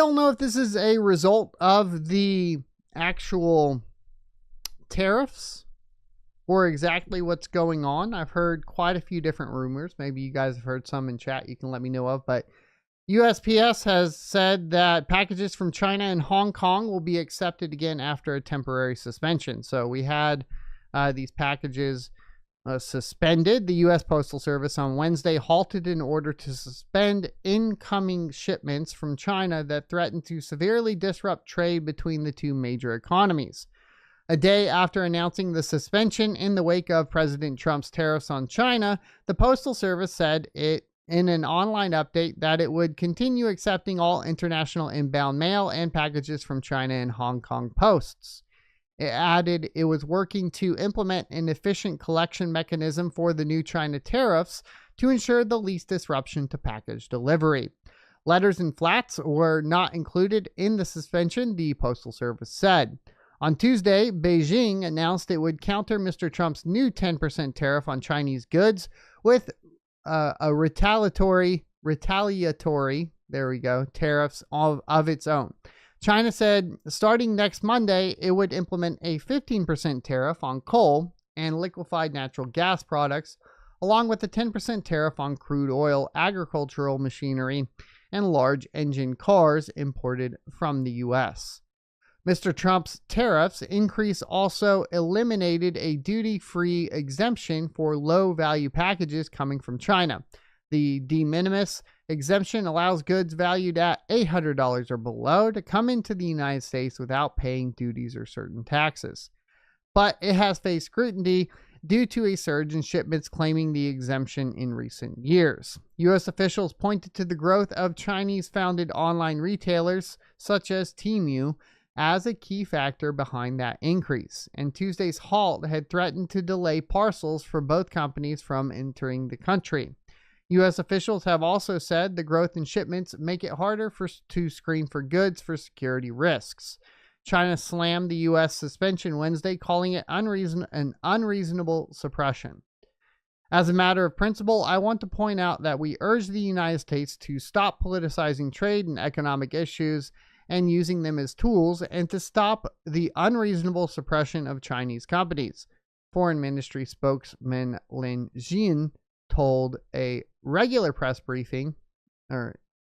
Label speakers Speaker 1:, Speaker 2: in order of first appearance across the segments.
Speaker 1: don't know if this is a result of the actual tariffs or exactly what's going on. I've heard quite a few different rumors. Maybe you guys have heard some in chat you can let me know of, but USPS has said that packages from China and Hong Kong will be accepted again after a temporary suspension. So we had these packages suspended. The U.S. Postal Service on Wednesday halted in order to suspend incoming shipments from China that threatened to severely disrupt trade between the two major economies. A day after announcing the suspension in the wake of President Trump's tariffs on China, the Postal Service said in an online update that it would continue accepting all international inbound mail and packages from China and Hong Kong posts. It added it was working to implement an efficient collection mechanism for the new China tariffs to ensure the least disruption to package delivery. Letters and flats were not included in the suspension, the Postal Service said. On Tuesday, Beijing announced it would counter Mr. Trump's new 10% tariff on Chinese goods with a retaliatory, there we go, tariffs of its own. China said starting next Monday, it would implement a 15% tariff on coal and liquefied natural gas products, along with a 10% tariff on crude oil, agricultural machinery, and large engine cars imported from the U.S. Mr. Trump's tariffs increase also eliminated a duty-free exemption for low-value packages coming from China. The de minimis exemption allows goods valued at $800 or below to come into the United States without paying duties or certain taxes. But it has faced scrutiny due to a surge in shipments claiming the exemption in recent years. U.S. officials pointed to the growth of Chinese-founded online retailers such as Temu as a key factor behind that increase, and Tuesday's halt had threatened to delay parcels for both companies from entering the country. U.S. officials have also said the growth in shipments make it harder to screen for goods for security risks. China slammed the U.S. suspension Wednesday, calling it an unreasonable suppression. As a matter of principle, I want to point out that we urge the United States to stop politicizing trade and economic issues and using them as tools, and to stop the unreasonable suppression of Chinese companies, Foreign Ministry spokesman Lin Jian told a regular press briefing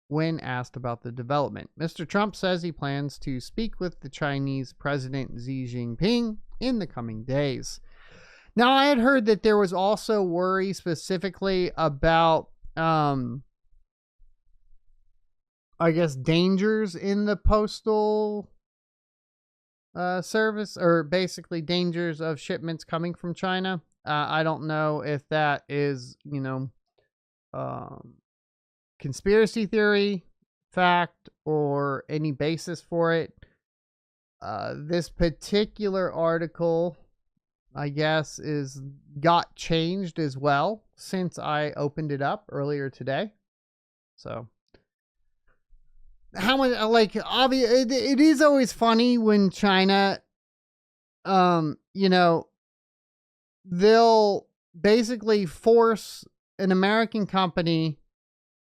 Speaker 1: when asked about the development. Mr. Trump says he plans to speak with the Chinese President Xi Jinping in the coming days. Now, I had heard that there was also worry specifically about dangers in the postal service, or basically dangers of shipments coming from China. I don't know if that is, conspiracy theory, fact, or any basis for it. This particular article, I guess, got changed as well since I opened it up earlier today. So how much, it is always funny when China, they'll basically force an American company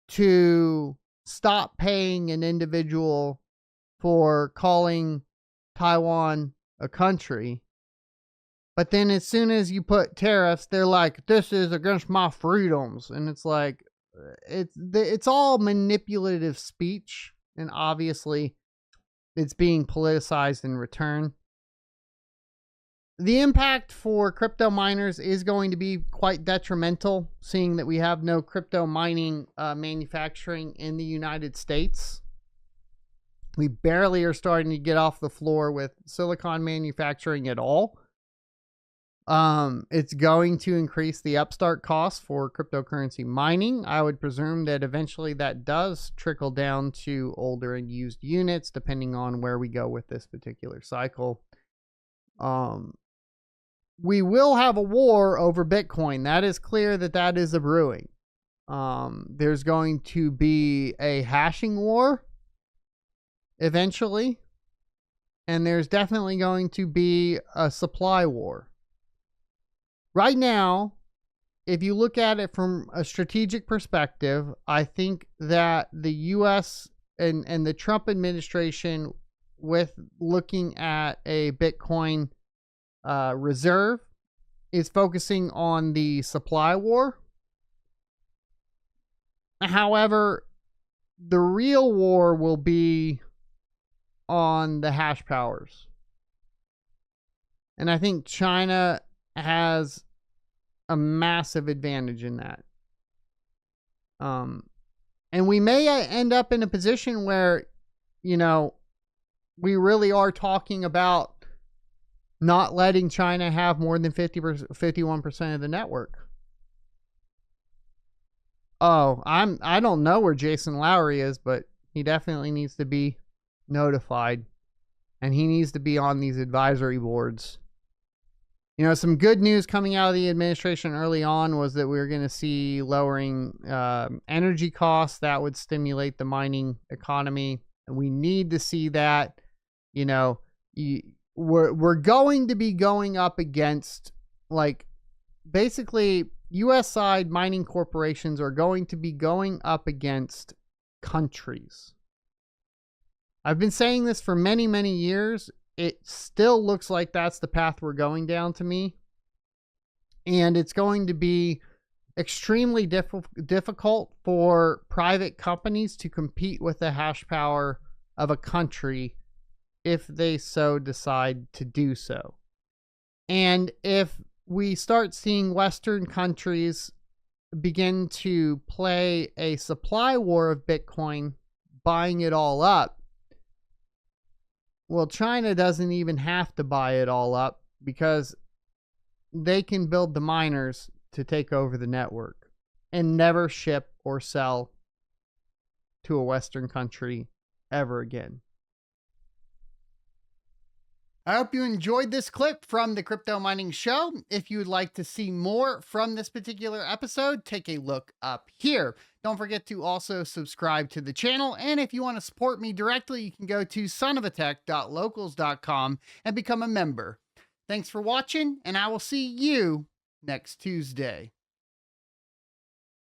Speaker 1: to stop paying an individual for calling Taiwan a country. But then as soon as you put tariffs, they're like, this is against my freedoms. And it's like, it's all manipulative speech. And obviously, it's being politicized in return. The impact for crypto miners is going to be quite detrimental, seeing that we have no crypto mining manufacturing in the United States. We barely are starting to get off the floor with silicon manufacturing at all. It's going to increase the upstart costs for cryptocurrency mining. I would presume that eventually that does trickle down to older and used units, depending on where we go with this particular cycle. We will have a war over Bitcoin. That is clear that is a brewing. There's going to be a hashing war eventually, and there's definitely going to be a supply war. Right now, if you look at it from a strategic perspective, I think that the U.S. and the Trump administration with looking at a Bitcoin reserve is focusing on the supply war. However, the real war will be on the hash powers. And I think China has a massive advantage in that. And we may end up in a position where, you know, we really are talking about not letting China have more than 51% of the network. Oh, I don't know where Jason Lowery is, but he definitely needs to be notified, and he needs to be on these advisory boards. You know, some good news coming out of the administration early on was that we were going to see lowering energy costs. That would stimulate the mining economy, and we need to see that. You know, we're going to be going up against, like, basically U.S. side mining corporations are going to be going up against countries. I've been saying this for many, many years. It still looks like that's the path we're going down to me. And it's going to be extremely difficult for private companies to compete with the hash power of a country if they so decide to do so. And if we start seeing Western countries begin to play a supply war of Bitcoin, buying it all up, well, China doesn't even have to buy it all up because they can build the miners to take over the network and never ship or sell to a Western country ever again. I hope you enjoyed this clip from the Crypto Mining Show. If you would like to see more from this particular episode, take a look up here. Don't forget to also subscribe to the channel. And if you want to support me directly, you can go to sonofatech.locals.com and become a member. Thanks for watching, and I will see you next Tuesday.